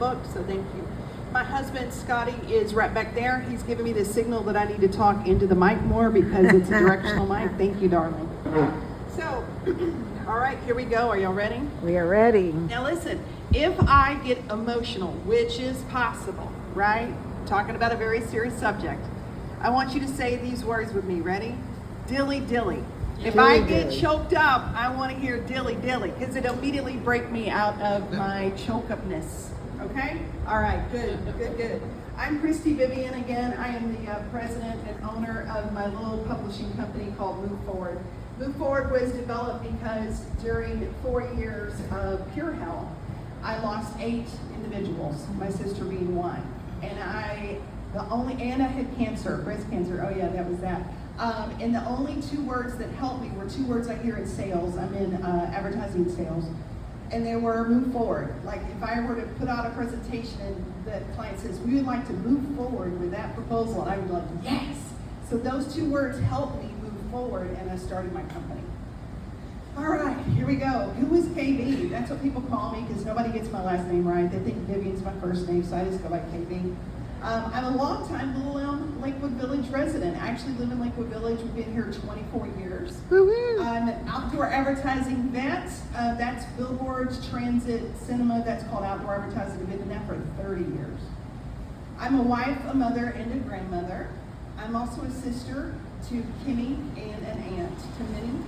book, so thank you. My husband, Scotty, is right back there. He's giving me the signal that I need to talk into the mic more because it's a directional mic. Thank you, darling. So, all right, here we go. Are y'all ready? We are ready. Now listen, if I get emotional, which is possible, right? Talking about a very serious subject, I want you to say these words with me. Ready? Dilly dilly. If I get choked up, I want to hear dilly dilly because it'll immediately break me out of my choke-upness. Okay? All right, good. I'm Christy Vivian again. I am the president and owner of my little publishing company called Move Forward. Move Forward was developed because during 4 years of pure hell, I lost 8 individuals, my sister being one. And I had cancer, breast cancer. Oh yeah, that was that. And the only 2 words that helped me were 2 words I hear in sales. I'm in advertising sales. And they were move forward. Like if I were to put out a presentation and the client says, we would like to move forward with that proposal, and I would be like, yes. So those 2 words helped me move forward, and I started my company. All right, here we go. Who is KB? That's what people call me because nobody gets my last name right. They think Vivian's my first name, so I just go by KB. I'm a longtime Little Elm Lakewood Village resident. I actually live in Lakewood Village. We've been here 24 years. Woo-hoo. I'm an outdoor advertising vet. That's billboards, transit, cinema. That's called outdoor advertising. I've been in that for 30 years. I'm a wife, a mother, and a grandmother. I'm also a sister to Kimmy and an aunt to Minnie.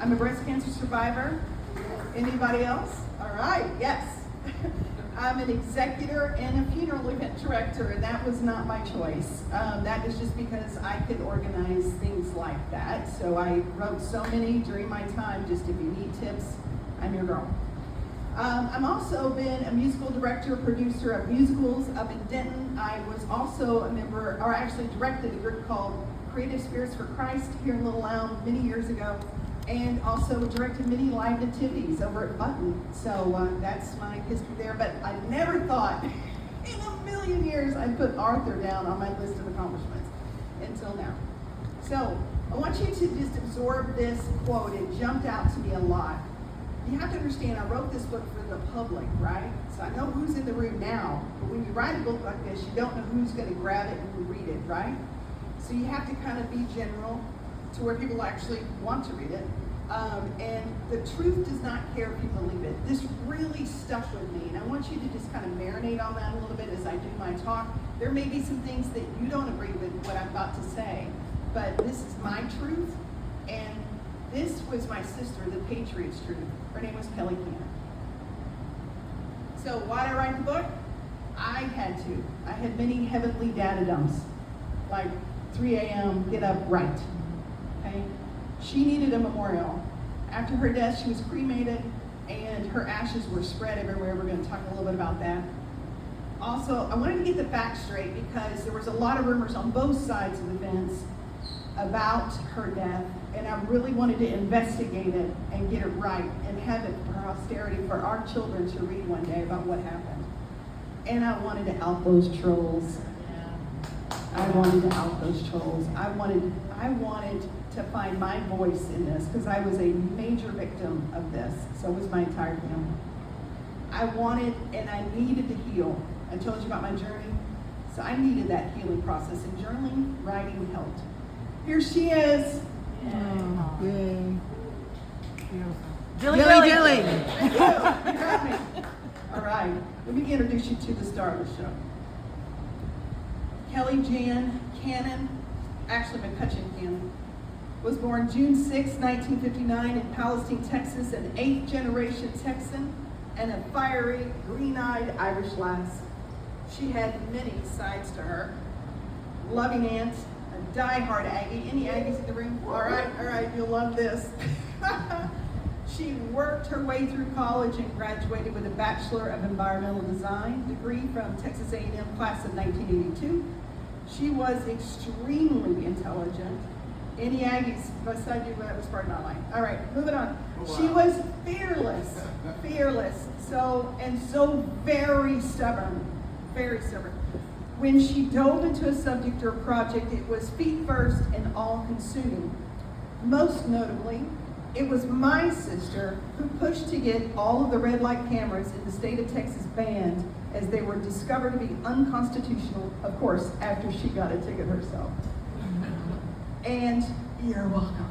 I'm a breast cancer survivor. Anybody else? All right, yes. I'm an executor and a funeral event director, and that was not my choice. That is just because I could organize things like that. So I wrote so many during my time, just if you need tips, I'm your girl. I've also been a musical director, producer of musicals up in Denton. I was also a member, or actually directed a group called Creative Spirits for Christ here in Little Elm many years ago. And also directed many live nativities over at Button. So that's my history there. But I never thought in a million years I'd put Arthur down on my list of accomplishments until now. So I want you to just absorb this quote. It jumped out to me a lot. You have to understand, I wrote this book for the public, right? So I know who's in the room now. But when you write a book like this, you don't know who's going to grab it and read it, right? So you have to kind of be general to where people actually want to read it. And the truth does not care if you believe it. This really stuck with me, and I want you to just kind of marinate on that a little bit as I do my talk. There may be some things that you don't agree with what I'm about to say, but this is my truth, and this was my sister, the Patriot's truth. Her name was Kelly Cannon. So why did I write the book? I had to. I had many heavenly data-dums, like 3 a.m., get up, write. Okay? She needed a memorial. After her death, she was cremated, and her ashes were spread everywhere. We're going to talk a little bit about that. Also, I wanted to get the facts straight because there was a lot of rumors on both sides of the fence about her death, and I really wanted to investigate it and get it right and have it for posterity for our children to read one day about what happened. And I wanted to out those trolls. I wanted to find my voice in this because I was a major victim of this. So was my entire family. I wanted and I needed to heal. I told you about my journey. So I needed that healing process, and journaling, writing helped. Here she is. Yay. Dilly. Thank you. You got me. All right. Let me introduce you to the star of the show. Kelly Jan Cannon, actually McCutcheon Cannon, was born June 6, 1959 in Palestine, Texas, an 8th generation Texan and a fiery, green-eyed Irish lass. She had many sides to her. Loving aunt, a die-hard Aggie. Any Aggies in the room? All right, you'll love this. She worked her way through college and graduated with a Bachelor of Environmental Design degree from Texas A&M class of 1982. She was extremely intelligent. Any Aggies beside you, that was part of my life. All right, moving on. Oh, wow. She was fearless, so very stubborn, very stubborn. When she dove into a subject or project, it was feet first and all-consuming. Most notably, it was my sister who pushed to get all of the red light cameras in the state of Texas banned as they were discovered to be unconstitutional, of course, after she got a ticket herself. And you're welcome.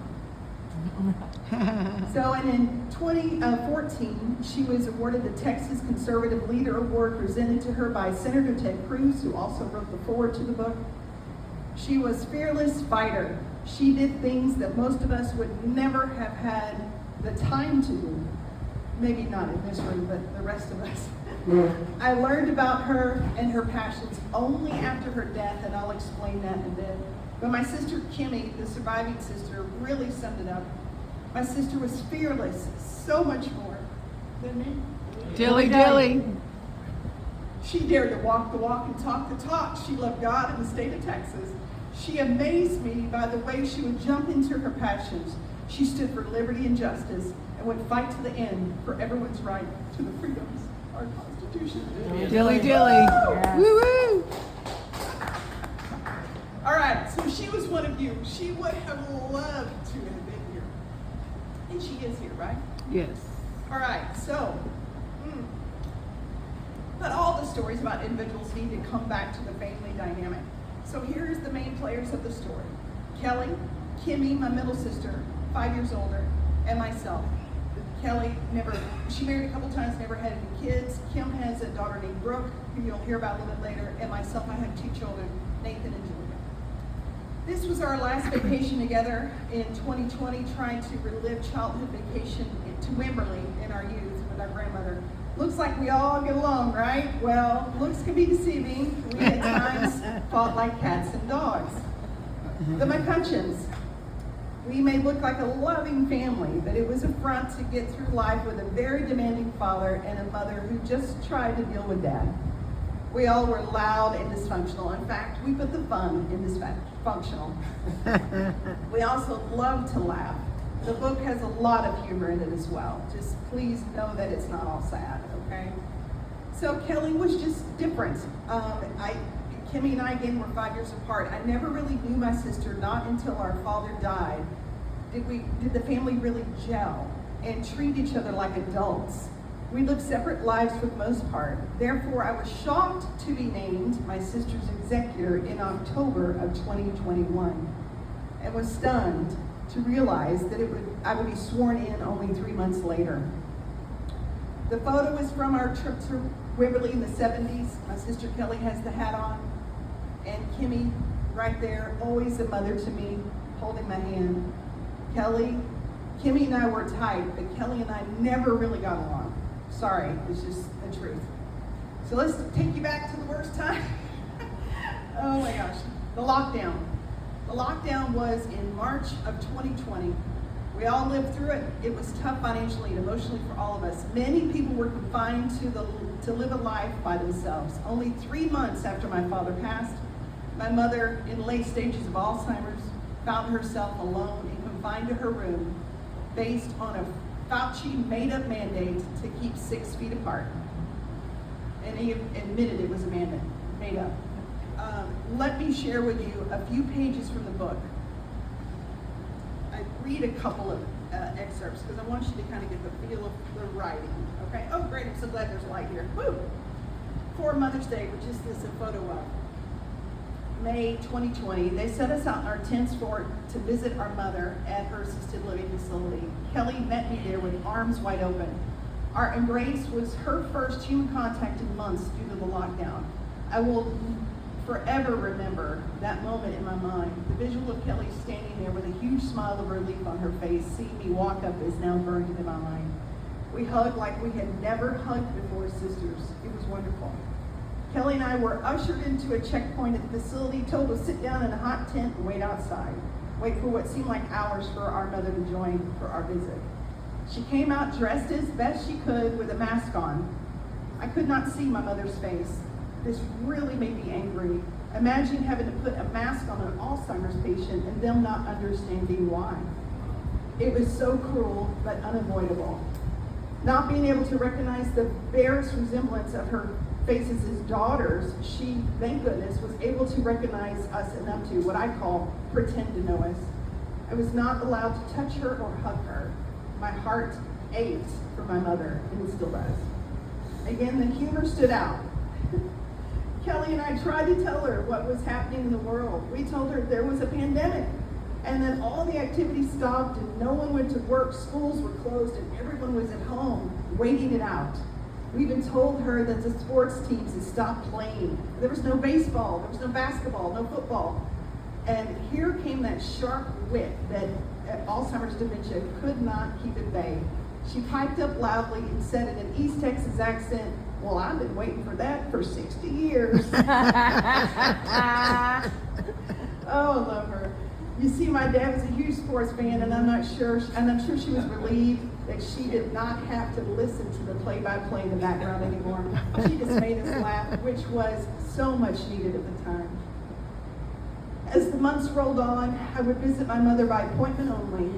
So, and in 2014, she was awarded the Texas Conservative Leader Award presented to her by Senator Ted Cruz, who also wrote the foreword to the book. She was fearless fighter. She did things that most of us would never have had the time to do. Maybe not in this room, but the rest of us. I learned about her and her passions only after her death, and I'll explain that in a bit. But my sister Kimmy, the surviving sister, really summed it up. My sister was fearless, so much more than me. Dilly dilly. She dared to walk the walk and talk the talk. She loved God and the state of Texas. She amazed me by the way she would jump into her passions. She stood for liberty and justice and would fight to the end for everyone's right to the freedoms our Constitution. Dilly dilly. Yes. Woo woo. All right, so she was one of you. She would have loved to have been here. And she is here, right? Yes. All right, so, but all the stories about individuals need to come back to the family dynamic. So here's the main players of the story. Kelly, Kimmy, my middle sister, 5 years older, and myself. Kelly she married a couple times, never had any kids. Kim has a daughter named Brooke, who you'll hear about a little bit later, and myself, I have 2 children, Nathan and Julia. This was our last vacation together in 2020, trying to relive childhood vacation to Wimberley in our youth with our grandmother. Looks like we all get along, right? Well, looks can be deceiving. We at times fought like cats and dogs. The McCutcheons. We may look like a loving family, but it was a front to get through life with a very demanding father and a mother who just tried to deal with Dad. We all were loud and dysfunctional. In fact, we put the fun in dysfunctional. We also love to laugh. The book has a lot of humor in it as well. Just please know that it's not all sad, okay? So Kelly was just different. Kimmy and I, again, were 5 years apart. I never really knew my sister, not until our father died. Did the family really gel and treat each other like adults? We lived separate lives for the most part. Therefore, I was shocked to be named my sister's executor in October of 2021 and was stunned to realize that I would be sworn in only 3 months later. The photo is from our trip to Wimberley in the 70s. My sister Kelly has the hat on, and Kimmy right there, always a mother to me, holding my hand. Kimmy and I were tight, but Kelly and I never really got along. Sorry, it's just the truth. So let's take you back to the worst time. Oh my gosh, the lockdown. The lockdown was in March of 2020. We all lived through it. It was tough financially and emotionally for all of us. Many people were confined to live a life by themselves. Only 3 months after my father passed, my mother, in late stages of Alzheimer's, found herself alone and confined to her room based on a Fauci made-up mandate to keep 6 feet apart. And he admitted it was a mandate, made up. Let me share with you a few pages from the book. I read a couple of excerpts because I want you to kind of get the feel of the writing. Okay? Oh, great! I'm so glad there's light here. Woo! For Mother's Day, which is this a photo of May 2020, they set us out in our tents to visit our mother at her assisted living facility. Kelly met me there with arms wide open. Our embrace was her first human contact in months due to the lockdown. I will forever remember that moment in my mind. The visual of Kelly standing there with a huge smile of relief on her face, seeing me walk up, is now burned into my mind. We hugged like we had never hugged before as sisters. It was wonderful. Kelly and I were ushered into a checkpoint at the facility, told to sit down in a hot tent and wait outside. Wait for what seemed like hours for our mother to join for our visit. She came out dressed as best she could with a mask on. I could not see my mother's face. This really made me angry. Imagine having to put a mask on an Alzheimer's patient and them not understanding why. It was so cruel, but unavoidable. Not being able to recognize the barest resemblance of her faces as daughters, she, thank goodness, was able to recognize us enough to, what I call, pretend to know us. I was not allowed to touch her or hug her. My heart ached for my mother, and it still does. Again, the humor stood out. Kelly and I tried to tell her what was happening in the world. We told her there was a pandemic and then all the activities stopped and no one went to work, schools were closed, and everyone was at home waiting it out. We even told her that the sports teams had stopped playing. There was no baseball, there was no basketball, no football. And here came that sharp wit that Alzheimer's dementia could not keep at bay. She piped up loudly and said in an East Texas accent, "Well, I've been waiting for that for 60 years. Oh, I love her. You see, my dad was a huge sports fan, and I'm sure she was relieved that she did not have to listen to the play-by-play in the background anymore. She just made us laugh, which was so much needed at the time. As the months rolled on, I would visit my mother by appointment only.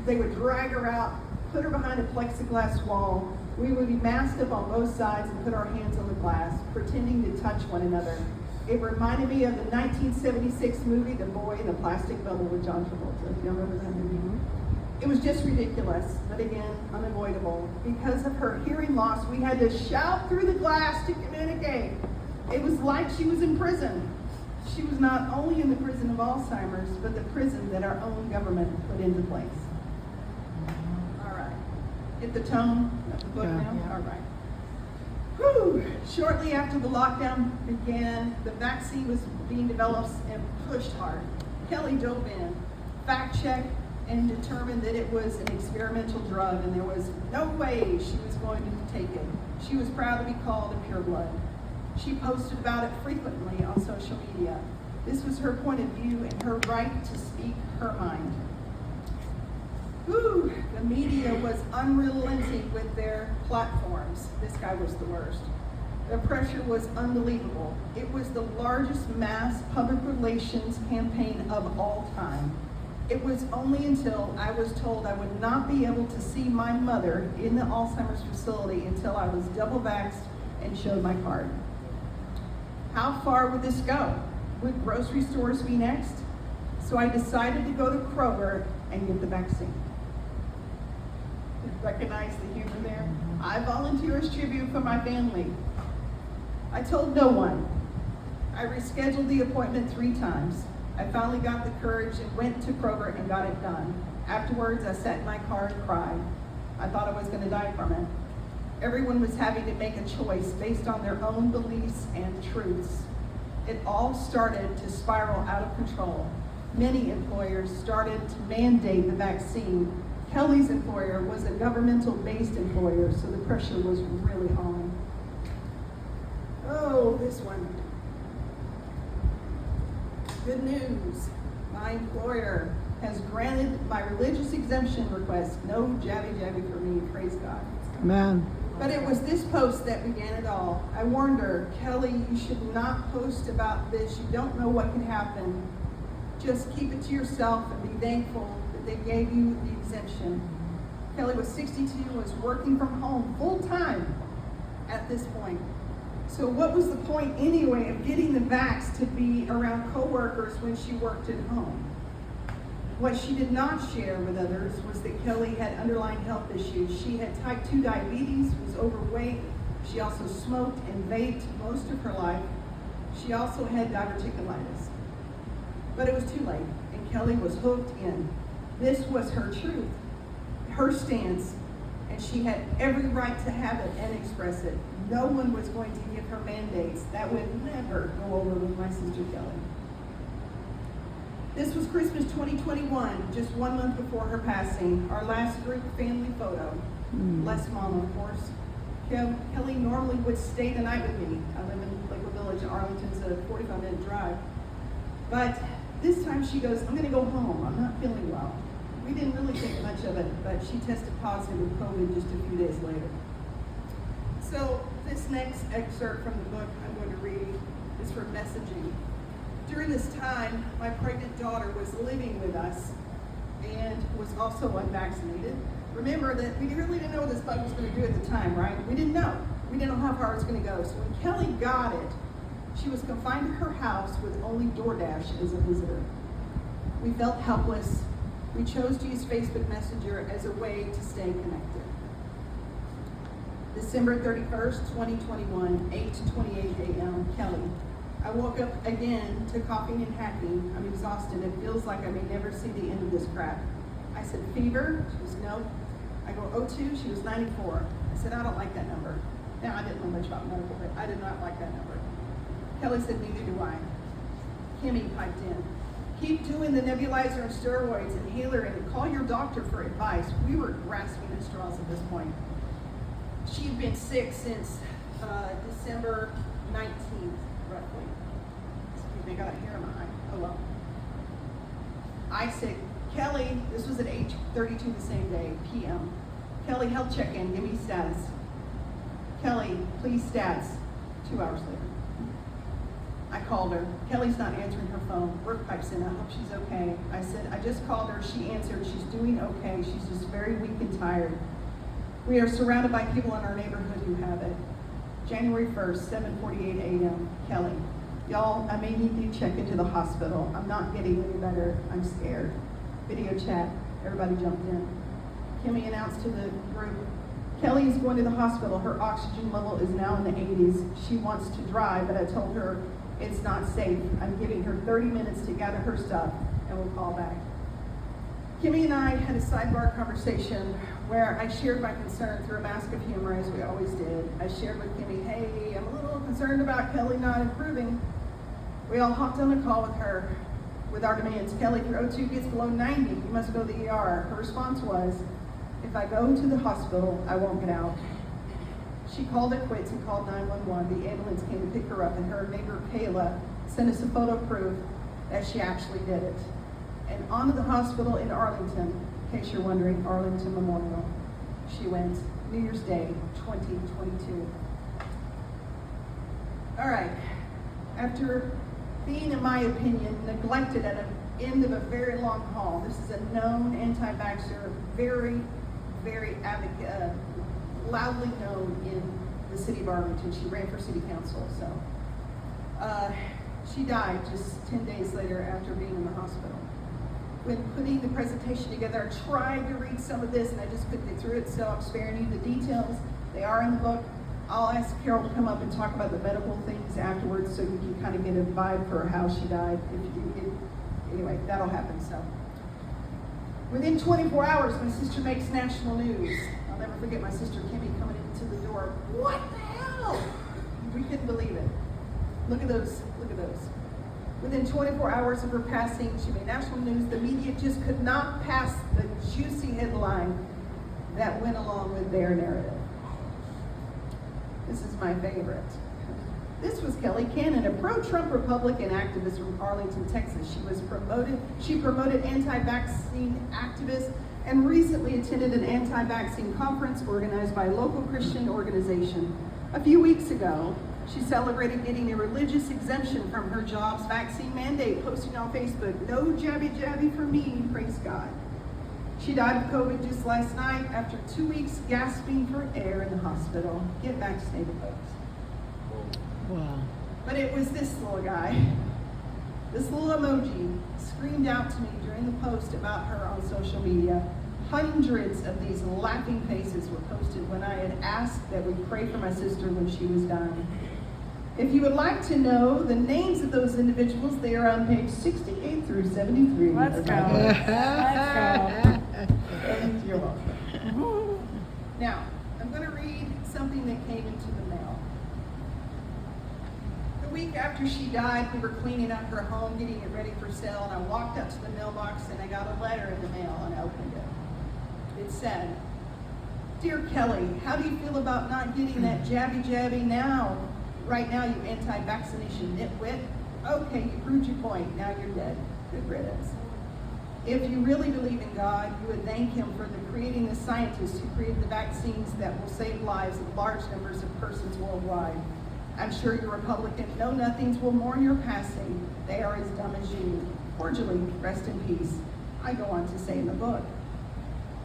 They would drag her out, put her behind a plexiglass wall. We would be masked up on both sides and put our hands on the glass, pretending to touch one another. It reminded me of the 1976 movie, The Boy in the Plastic Bubble with John Travolta. You remember that movie? It was just ridiculous, but again, unavoidable. Because of her hearing loss, we had to shout through the glass to communicate. It was like she was in prison. She was not only in the prison of Alzheimer's, but the prison that our own government put into place. All right. Get the tone of the book now? Yeah. All right. Whew. Shortly after the lockdown began, the vaccine was being developed and pushed hard. Kelly dove in, fact-checked, and determined that it was an experimental drug and there was no way she was going to take it. She was proud to be called a pureblood. She posted about it frequently on social media. This was her point of view and her right to speak her mind. Whew, the media was unrelenting with their platforms. This guy was the worst. The pressure was unbelievable. It was the largest mass public relations campaign of all time. It was only until I was told I would not be able to see my mother in the Alzheimer's facility until I was double vaxxed and showed my card. How far would this go? Would grocery stores be next? So I decided to go to Kroger and get the vaccine. Recognize the humor there? I volunteer as tribute for my family. I told no one. I rescheduled the appointment 3 times. I finally got the courage and went to Kroger and got it done. Afterwards, I sat in my car and cried. I thought I was going to die from it. Everyone was having to make a choice based on their own beliefs and truths. It all started to spiral out of control. Many employers started to mandate the vaccine. Kelly's employer was a governmental-based employer, so the pressure was really on. Oh, this one. Good news. My employer has granted my religious exemption request. No jabby for me, praise God. Amen. But it was this post that began it all. I warned her, Kelly, you should not post about this. You don't know what can happen. Just keep it to yourself and be thankful that they gave you the exemption. Kelly was 62 and was working from home full time at this point. So what was the point anyway of getting the vax to be around coworkers when she worked at home? What she did not share with others was that Kelly had underlying health issues. She had type 2 diabetes, was overweight. She also smoked and vaped most of her life. She also had diverticulitis. But it was too late, and Kelly was hooked in. This was her truth, her stance, and she had every right to have it and express it. No one was going to give her mandates. That would never go over with my sister Kelly. This was Christmas 2021, just 1 month before her passing, our last group family photo. Less mama, of course. Kelly normally would stay the night with me. I live in Lakewood Village. Arlington's a 45-minute drive. But this time she goes, I'm gonna go home. I'm not feeling well. We didn't really think much of it, but she tested positive with COVID just a few days later. So this next excerpt from the book I'm going to read is from Messaging. During this time, my pregnant daughter was living with us and was also unvaccinated. Remember that we really didn't know what this bug was going to do at the time, right? We didn't know. We didn't know how far it was going to go. So when Kelly got it, she was confined to her house with only DoorDash as a visitor. We felt helpless. We chose to use Facebook Messenger as a way to stay connected. December 31st, 2021, 8:28 a.m., Kelly. I woke up again to coughing and hacking. I'm exhausted. It feels like I may never see the end of this crap. I said, fever? She was, no. I go, O2? She was 94. I said, I don't like that number. Now, I didn't know much about medical, but I did not like that number. Kelly said, neither do I. Kimmy piped in. Keep doing the nebulizer and steroids and healer and call your doctor for advice. We were grasping at straws at this point. She'd been sick since December 19th, roughly. Excuse me, I got a hair in my eye. Oh well. I said, Kelly, this was at 8:32 the same day, p.m. Kelly, health check-in, give me status. Kelly, please stats. 2 hours later. I called her. Kelly's not answering her phone. Work pipes in. I hope she's okay. I said, I just called her. She answered. She's doing okay. She's just very weak and tired. We are surrounded by people in our neighborhood who have it. January 1st, 7:48 a.m. Kelly. Y'all, I may need to check into the hospital. I'm not getting any better. I'm scared. Video chat. Everybody jumped in. Kimmy announced to the group, Kelly is going to the hospital. Her oxygen level is now in the 80s. She wants to drive, but I told her it's not safe. I'm giving her 30 minutes to gather her stuff, and we'll call back. Kimmy and I had a sidebar conversation where I shared my concern through a mask of humor, as we always did. I shared with Kimmy, hey, I'm a little concerned about Kelly not improving. We all hopped on a call with her with our demands. Kelly, if your O2 gets below 90, you must go to the ER. Her response was, if I go to the hospital, I won't get out. She called it quits and called 911. The ambulance came to pick her up, and her neighbor, Kayla, sent us a photo proof that she actually did it. And on to the hospital in Arlington, in case you're wondering, Arlington Memorial. She went New Year's Day, 2022. All right, after being, in my opinion, neglected at the end of a very long haul, this is a known anti-vaxxer, very, very advocate, loudly known in the city of Arlington. She ran for city council, so. She died just 10 days later after being in the hospital. When putting the presentation together, I tried to read some of this and I just couldn't get through it, so I'm sparing you the details. They are in the book. I'll ask Carol to come up and talk about the medical things afterwards so you can kind of get a vibe for how she died. Anyway, that'll happen, so. Within 24 hours, my sister makes national news. I'll never forget my sister Kimmy coming into the door. What the hell? We couldn't believe it. Look at those, look at those. Within 24 hours of her passing, she made national news. The media just could not pass the juicy headline that went along with their narrative. This is my favorite. This was Kelly Cannon, a pro-Trump Republican activist from Arlington, Texas. She promoted anti-vaccine activists and recently attended an anti-vaccine conference organized by a local Christian organization. A few weeks ago, she celebrated getting a religious exemption from her job's vaccine mandate, posting on Facebook, no jabby for me, praise God. She died of COVID just last night after 2 weeks gasping for air in the hospital. Get vaccinated, folks. Wow. But it was this little guy, this little emoji screamed out to me during the post about her on social media. Hundreds of these laughing faces were posted when I had asked that we pray for my sister when she was dying. If you would like to know the names of those individuals, they are on page 68 through 73. Let's go. Let's go. And you're welcome. Now, I'm going to read something that came into the mail. The week after she died, we were cleaning up her home, getting it ready for sale, and I walked up to the mailbox and I got a letter in the mail and I opened it. It said, Dear Kelly, how do you feel about not getting that jabby now? Right now, you anti-vaccination nitwit. Okay, you proved your point. Now you're dead. Good riddance. If you really believe in God, you would thank Him for creating the scientists who created the vaccines that will save lives of large numbers of persons worldwide. I'm sure your Republican know-nothings will mourn your passing. They are as dumb as you. Cordially, rest in peace. I go on to say in the book.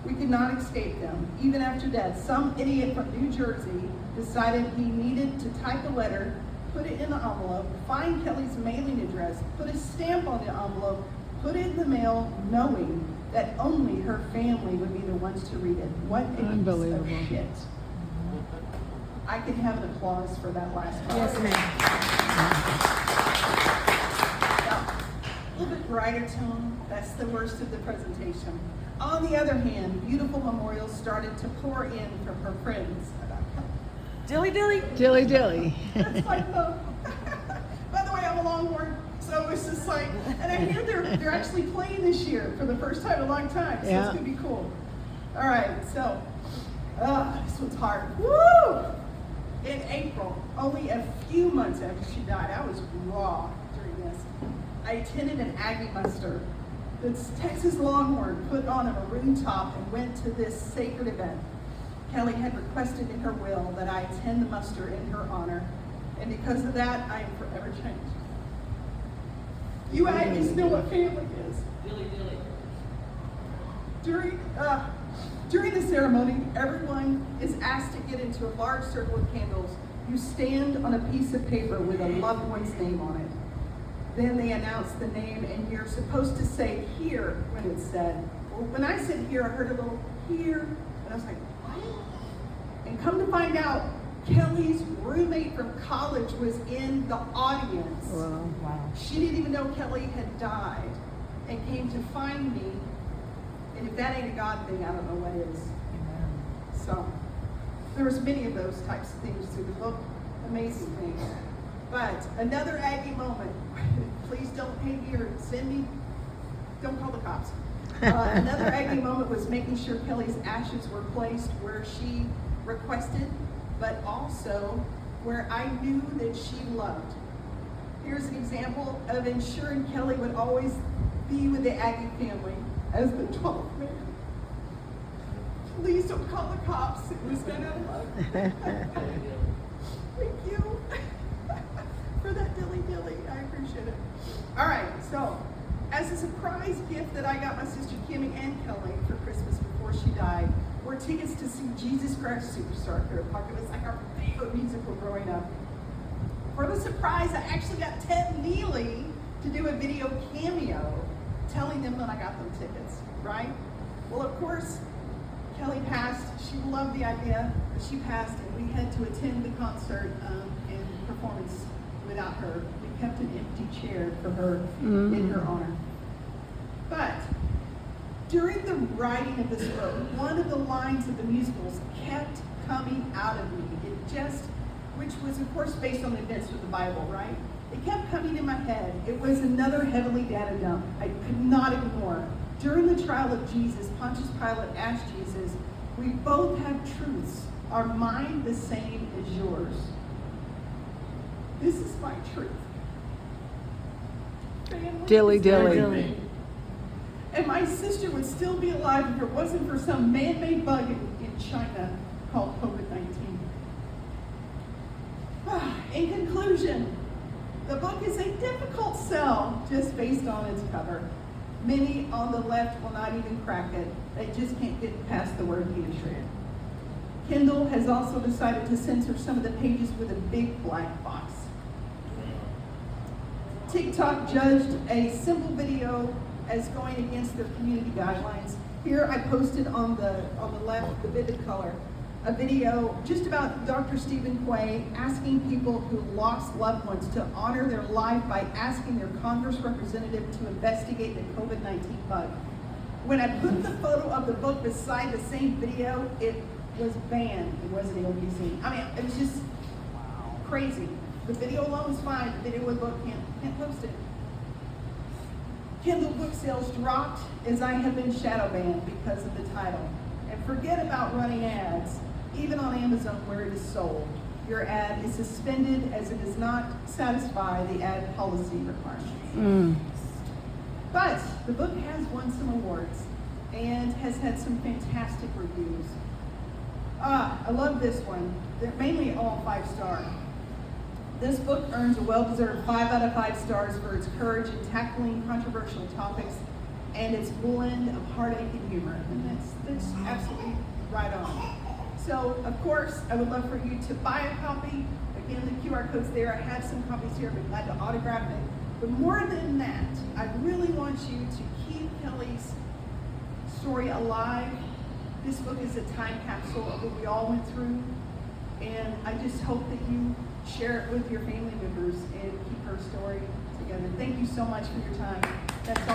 We could not escape them. Even after death, some idiot from New Jersey decided he needed to type a letter, put it in an envelope, find Kelly's mailing address, put a stamp on the envelope, put it in the mail, knowing that only her family would be the ones to read it. What a piece of shit. I can have an applause for that last part. Yes, ma'am. Now, a little bit brighter tone, that's the worst of the presentation. On the other hand, beautiful memorials started to pour in from her friends about Kelly. Dilly dilly. Dilly dilly. That's my phone. By the way, I'm a Longhorn, so it's just like, and I hear they're actually playing this year for the first time in a long time, so Yeah. it's gonna be cool. All right, so, this one's hard. Woo! In April, only a few months after she died, I was raw during this. I attended an Aggie muster. The Texas Longhorn put on a maroon top and went to this sacred event. Kelly had requested in her will that I attend the muster in her honor, and because of that, I am forever changed. You Aggies know what family is. Dilly dilly. During the ceremony, everyone is asked to get into a large circle of candles. You stand on a piece of paper with a loved one's name on it. Then they announce the name, and you're supposed to say here when it's said. Well, when I said here, I heard a little here, and I was like, what? And come to find out, Kelly's roommate from college was in the audience. Wow. She didn't even know Kelly had died and came to find me. And if that ain't a God thing, I don't know what is. So there was many of those types of things through the book, amazing things. But another Aggie moment, please don't hate me or send me, don't call the cops. Another Aggie moment was making sure Kelly's ashes were placed where she requested, but also where I knew that she loved. Here's an example of ensuring Kelly would always be with the Aggie family as the 12th man. Please don't call the cops. It was done out of love. Thank you for that dilly dilly. I appreciate it. All right, so as a surprise gift that I got my sister Kimmy and Kelly for Christmas before she died were tickets to see Jesus Christ Superstar here at Park. It was like our favorite musical growing up. For the surprise, I actually got Ted Neely to do a video cameo telling them when I got them tickets, right? Well, of course, Kelly passed. She loved the idea, but she passed, and we had to attend the concert and performance without her. We kept an empty chair for her in her honor. But during the writing of this book, one of the lines of the musicals kept coming out of me. It just, which was of course based on the events of the Bible, right? It kept coming in my head. It was another heavenly data dump I could not ignore. During the trial of Jesus, Pontius Pilate asked Jesus, we both have truths. Are mine the same as yours? This is my truth. Family Dilly is dilly. Dilly. And my sister would still be alive if it wasn't for some man-made bug in China called COVID-19. In conclusion, the book is a difficult sell just based on its cover. Many on the left will not even crack it. They just can't get past the word Patriot. Kindle has also decided to censor some of the pages with a big black box. TikTok judged a simple video as going against their community guidelines. Here I posted on the left, the vivid color, a video just about Dr. Stephen Quay asking people who lost loved ones to honor their life by asking their Congress representative to investigate the COVID-19 bug. When I put the photo of the book beside the same video, it was banned. It wasn't able to be seen. I mean, it was just crazy. The video alone is fine. The video with the book can't post it. Kindle book sales dropped as I have been shadow banned because of the title. And forget about running ads, even on Amazon where it is sold. Your ad is suspended as it does not satisfy the ad policy requirements. But the book has won some awards and has had some fantastic reviews. I love this one. They're mainly all 5-star. This book earns a well-deserved 5 out of 5 stars for its courage in tackling controversial topics and its blend of heartache and humor. And that's absolutely right on. So, of course, I would love for you to buy a copy. Again, the QR code's there. I have some copies here. I'd be glad to autograph it. But more than that, I really want you to keep Kelly's story alive. This book is a time capsule of what we all went through. And I just hope that you share it with your family members and keep her story together. Thank you so much for your time. That's all.